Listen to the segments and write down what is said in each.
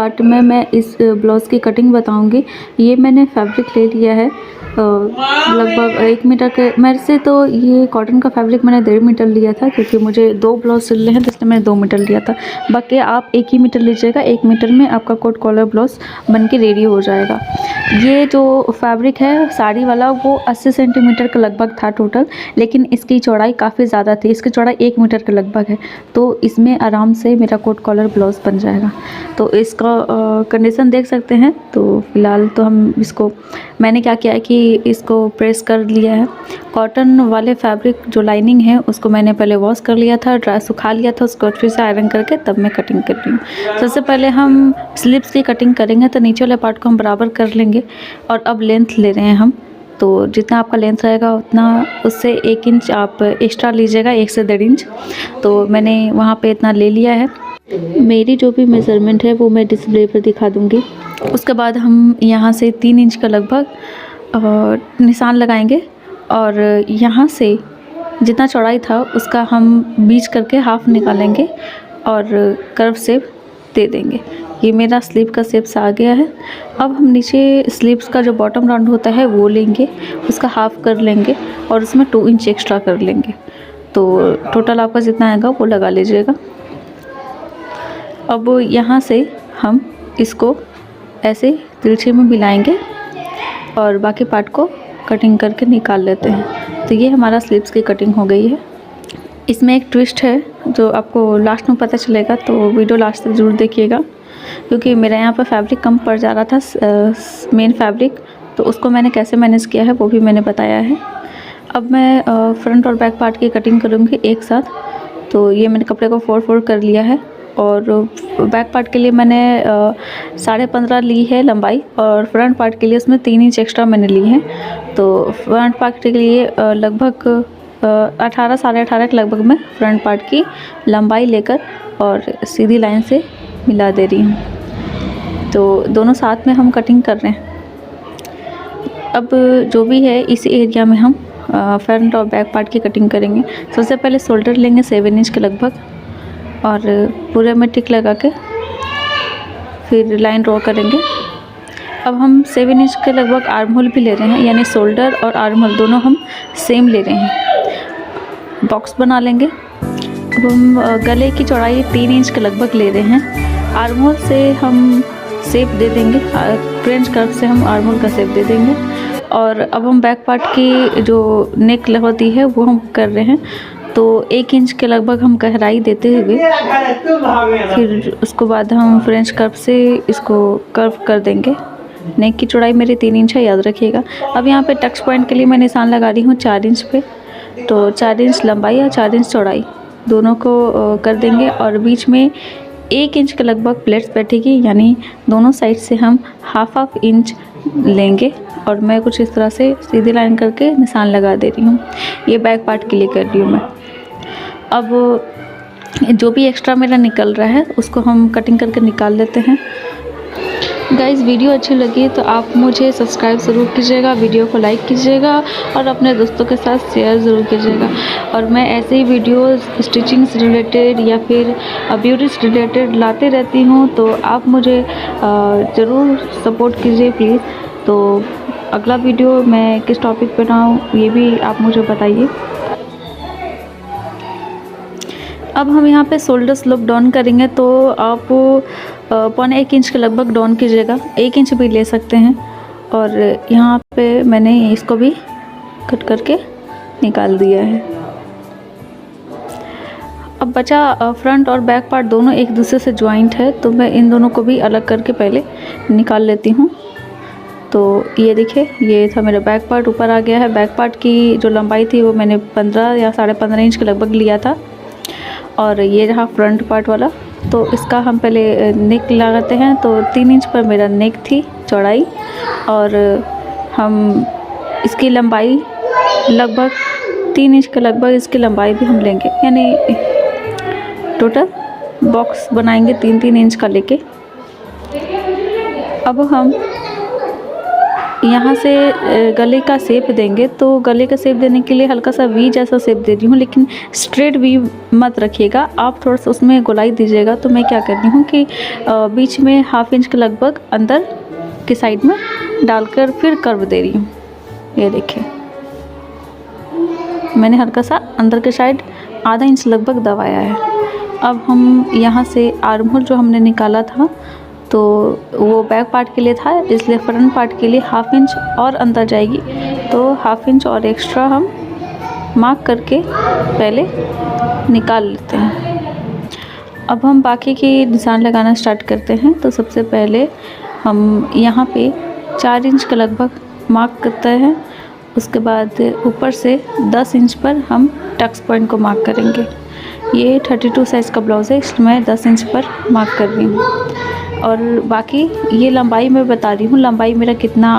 Part में मैं इस ब्लाउज़ की कटिंग बताऊंगी। ये मैंने फैब्रिक ले लिया है लगभग 1 मीटर के। मेरे से तो ये कॉटन का फैब्रिक मैंने 1.5 मीटर लिया था, क्योंकि मुझे 2 ब्लाउज सिलने हैं तो इसलिए मैंने 2 मीटर लिया था। बाकी आप 1 ही मीटर लीजिएगा, 1 मीटर में आपका कोट कॉलर ब्लाउज बन के रेडी हो जाएगा। ये जो फैब्रिक है साड़ी वाला वो 80 सेंटीमीटर के लगभग था टोटल, लेकिन इसकी चौड़ाई काफ़ी ज़्यादा थी। इसकी चौड़ाई 1 मीटर के लगभग है, तो इसमें आराम से मेरा कोट कॉलर ब्लाउज बन जाएगा। तो इसका कंडीशन देख सकते हैं। तो फिलहाल तो हम इसको, मैंने क्या किया है कि इसको प्रेस कर लिया है। कॉटन वाले फैब्रिक जो लाइनिंग है उसको मैंने पहले वॉश कर लिया था, ड्राई सुखा लिया था, उसको फिर से आयरन करके तब मैं कटिंग कर रही हूँ। सबसे पहले हम स्लीव्स की कटिंग करेंगे, तो नीचे वाले पार्ट को हम बराबर कर लेंगे। और अब लेंथ ले रहे हैं हम, तो जितना आपका लेंथ रहेगा उतना, उससे 1 इंच आप एक्स्ट्रा लीजिएगा, 1 से 1.5 इंच। तो मैंने वहाँ पे इतना ले लिया है। मेरी जो भी मेज़रमेंट है वो मैं डिस्प्ले पर दिखा दूँगी। उसके बाद हम यहाँ से 3 इंच का लगभग निशान लगाएंगे, और यहाँ से जितना चौड़ाई था उसका हम बीच करके हाफ निकालेंगे और कर्व शेप दे देंगे। ये मेरा स्लीव का शेप्स आ गया है। अब हम नीचे स्लीव्स का जो बॉटम राउंड होता है वो लेंगे, उसका हाफ कर लेंगे और उसमें 2 इंच एक्स्ट्रा कर लेंगे। तो टोटल आपका जितना आएगा वो लगा लीजिएगा। अब यहाँ से हम इसको ऐसे तिरछे में मिलाएंगे और बाकी पार्ट को कटिंग करके निकाल लेते हैं। तो ये हमारा स्लीव्स की कटिंग हो गई है। इसमें एक ट्विस्ट है जो आपको लास्ट में पता चलेगा, तो वीडियो लास्ट तक ज़रूर देखिएगा, क्योंकि मेरा यहाँ पर फैब्रिक कम पड़ जा रहा था, मेन फैब्रिक, तो उसको मैंने कैसे मैनेज किया है वो भी मैंने बताया है। अब मैं फ्रंट और बैक पार्ट की कटिंग करूँगी एक साथ। तो ये मैंने कपड़े को फोल्ड कर लिया है, और बैक पार्ट के लिए मैंने 15.5 ली है लंबाई, और फ्रंट पार्ट के लिए उसमें 3 इंच एक्स्ट्रा मैंने ली है। तो फ्रंट पार्ट के लिए लगभग 18 साढ़े 18 के लगभग मैं फ्रंट पार्ट की लंबाई लेकर और सीधी लाइन से मिला दे रही हूँ। तो दोनों साथ में हम कटिंग कर रहे हैं। अब जो भी है इस एरिया में हम फ्रंट और बैक पार्ट की कटिंग करेंगे। सबसे पहले शोल्डर लेंगे 7 इंच के लगभग, और पूरे में टिक लगा के फिर लाइन ड्रॉ करेंगे। अब हम 7 इंच के लगभग आर्म होल भी ले रहे हैं, यानी शोल्डर और आर्म होल दोनों हम सेम ले रहे हैं। बॉक्स बना लेंगे। अब हम गले की चौड़ाई 3 इंच के लगभग ले रहे हैं। आर्म होल से हम शेप दे देंगे, फ्रेंच कर्व से हम आर्म होल का शेप दे देंगे। और अब हम बैक पार्ट की जो नेक होती है वो हम कर रहे हैं। तो 1 इंच के लगभग हम गहराई देते हुए फिर उसको बाद हम फ्रेंच कर्व से इसको कर्व कर देंगे। नेक की चौड़ाई मेरी 3 इंच है, याद रखिएगा। अब यहाँ पे टच पॉइंट के लिए मैं निशान लगा रही हूँ 4 इंच पे। तो 4 इंच लंबाई और 4 इंच चौड़ाई दोनों को कर देंगे, और बीच में 1 इंच के लगभग प्लेट्स बैठेगी, यानी दोनों साइड से हम हाफ इंच लेंगे। और मैं कुछ इस तरह से सीधी लाइन करके निशान लगा दे रही हूँ। ये बैक पार्ट के लिए कर रही हूँ मैं। अब जो भी एक्स्ट्रा मेरा निकल रहा है उसको हम कटिंग करके निकाल लेते हैं। गाइस, वीडियो अच्छी लगी तो आप मुझे सब्सक्राइब ज़रूर कीजिएगा, वीडियो को लाइक कीजिएगा और अपने दोस्तों के साथ शेयर ज़रूर कीजिएगा। और मैं ऐसे ही वीडियोस स्टिचिंग से रिलेटेड या फिर ब्यूटी से रिलेटेड लाते रहती हूँ, तो आप मुझे ज़रूर सपोर्ट कीजिए प्लीज़। तो अगला वीडियो मैं किस टॉपिक पर बनाऊँ ये भी आप मुझे बताइए। अब हम यहाँ पे शोल्डर स्लोप डाउन करेंगे, तो आप 1.25 इंच के लगभग डाउन कीजिएगा, 1 इंच भी ले सकते हैं। और यहाँ पे मैंने इसको भी कट करके निकाल दिया है। अब बचा फ्रंट और बैक पार्ट दोनों एक दूसरे से ज्वाइंट है, तो मैं इन दोनों को भी अलग करके पहले निकाल लेती हूँ। तो ये देखिए, ये था मेरा बैक पार्ट ऊपर आ गया है। बैक पार्ट की जो लंबाई थी वो मैंने 15 या 15.5 इंच के लगभग लिया था, और ये रहा फ्रंट पार्ट वाला। तो इसका हम पहले नेक लगाते हैं। तो 3 इंच पर मेरा नेक थी चौड़ाई, और हम इसकी लंबाई लगभग 3 इंच के लगभग इसकी लंबाई भी हम लेंगे, यानी टोटल बॉक्स बनाएंगे 3-3 इंच का लेके। अब हम यहाँ से गले का शेप देंगे, तो गले का शेप देने के लिए हल्का सा वी जैसा शेप दे रही हूँ, लेकिन स्ट्रेट वी मत रखिएगा, आप थोड़ा सा उसमें गोलाई दीजिएगा। तो मैं क्या कर रही हूँ कि बीच में ½ इंच के लगभग अंदर की साइड में डालकर फिर कर्व दे रही हूँ। ये देखिए, मैंने हल्का सा अंदर के साइड ½ इंच लगभग दबाया है। अब हम यहाँ से आर्म होल जो हमने निकाला था, तो वो बैक पार्ट के लिए था, इसलिए फ्रंट पार्ट के लिए ½ इंच और अंदर जाएगी, तो ½ इंच और एक्स्ट्रा हम मार्क करके पहले निकाल लेते हैं। अब हम बाकी की निशान लगाना स्टार्ट करते हैं। तो सबसे पहले हम यहाँ पे 4 इंच के लगभग मार्क करते हैं। उसके बाद ऊपर से 10 इंच पर हम टक्स पॉइंट को मार्क करेंगे। ये 32 साइज़ का ब्लाउज़ है, इसलिए मैं 10 इंच पर मार्क कर रही हूँ। और बाकी ये लंबाई मैं बता रही हूँ, लंबाई मेरा कितना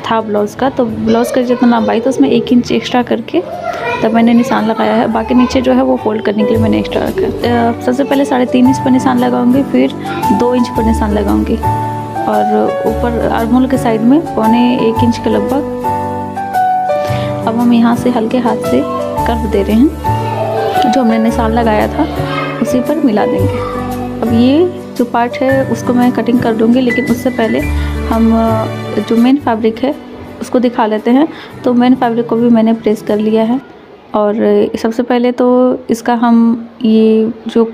था ब्लाउज़ का, तो ब्लाउज़ का जितना लंबाई था उसमें 1 इंच एक्स्ट्रा करके तब मैंने निशान लगाया है। बाकी नीचे जो है वो फोल्ड करने के लिए मैंने एक्स्ट्रा रखा है। सबसे पहले 3.5 इंच पर निशान लगाऊंगी, फिर 2 इंच पर निशान लगाऊंगी, और ऊपर आर्म होल के साइड में 1.25 इंच के लगभग। अब हम यहाँ से हल्के हाथ से कर्व दे रहे हैं, जो हमने निशान लगाया था उसी पर मिला देंगे। अब ये जो पार्ट है उसको मैं कटिंग कर दूँगी, लेकिन उससे पहले हम जो मेन फैब्रिक है उसको दिखा लेते हैं। तो मेन फैब्रिक को भी मैंने प्रेस कर लिया है, और सबसे पहले तो इसका हम ये जो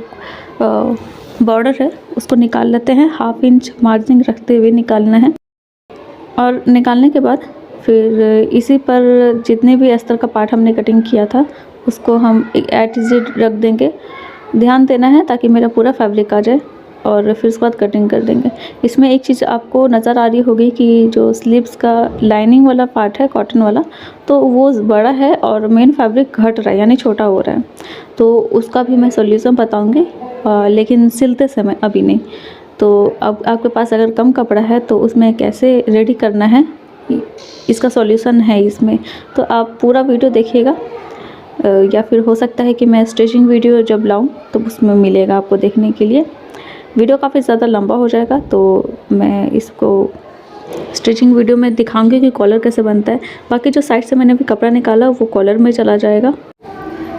बॉर्डर है उसको निकाल लेते हैं। ½ इंच मार्जिन रखते हुए निकालना है, और निकालने के बाद फिर इसी पर जितने भी अस्तर का पार्ट हमने कटिंग किया था उसको हम एट इज़ रख देंगे। ध्यान देना है ताकि मेरा पूरा फैब्रिक आ जाए, और फिर उसके बाद कटिंग कर देंगे। इसमें एक चीज़ आपको नज़र आ रही होगी कि जो स्लीव्स का लाइनिंग वाला पार्ट है कॉटन वाला, तो वो बड़ा है और मेन फैब्रिक घट रहा है, यानी छोटा हो रहा है। तो उसका भी मैं सॉल्यूशन बताऊंगी, लेकिन सिलते समय अभी नहीं। तो अब आपके पास अगर कम कपड़ा है तो उसमें कैसे रेडी करना है, इसका सॉल्यूशन है इसमें। तो आप पूरा वीडियो देखिएगा, या फिर हो सकता है कि मैं स्टिचिंग वीडियो जब लाऊं तो उसमें मिलेगा आपको देखने के लिए। वीडियो काफ़ी ज़्यादा लंबा हो जाएगा, तो मैं इसको स्टिचिंग वीडियो में दिखाऊंगी कि कॉलर कैसे बनता है। बाकी जो साइड से मैंने भी कपड़ा निकाला वो कॉलर में चला जाएगा।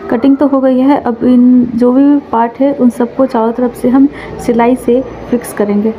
कटिंग तो हो गई है, अब इन जो भी पार्ट है उन सबको चारों तरफ से हम सिलाई से फिक्स करेंगे।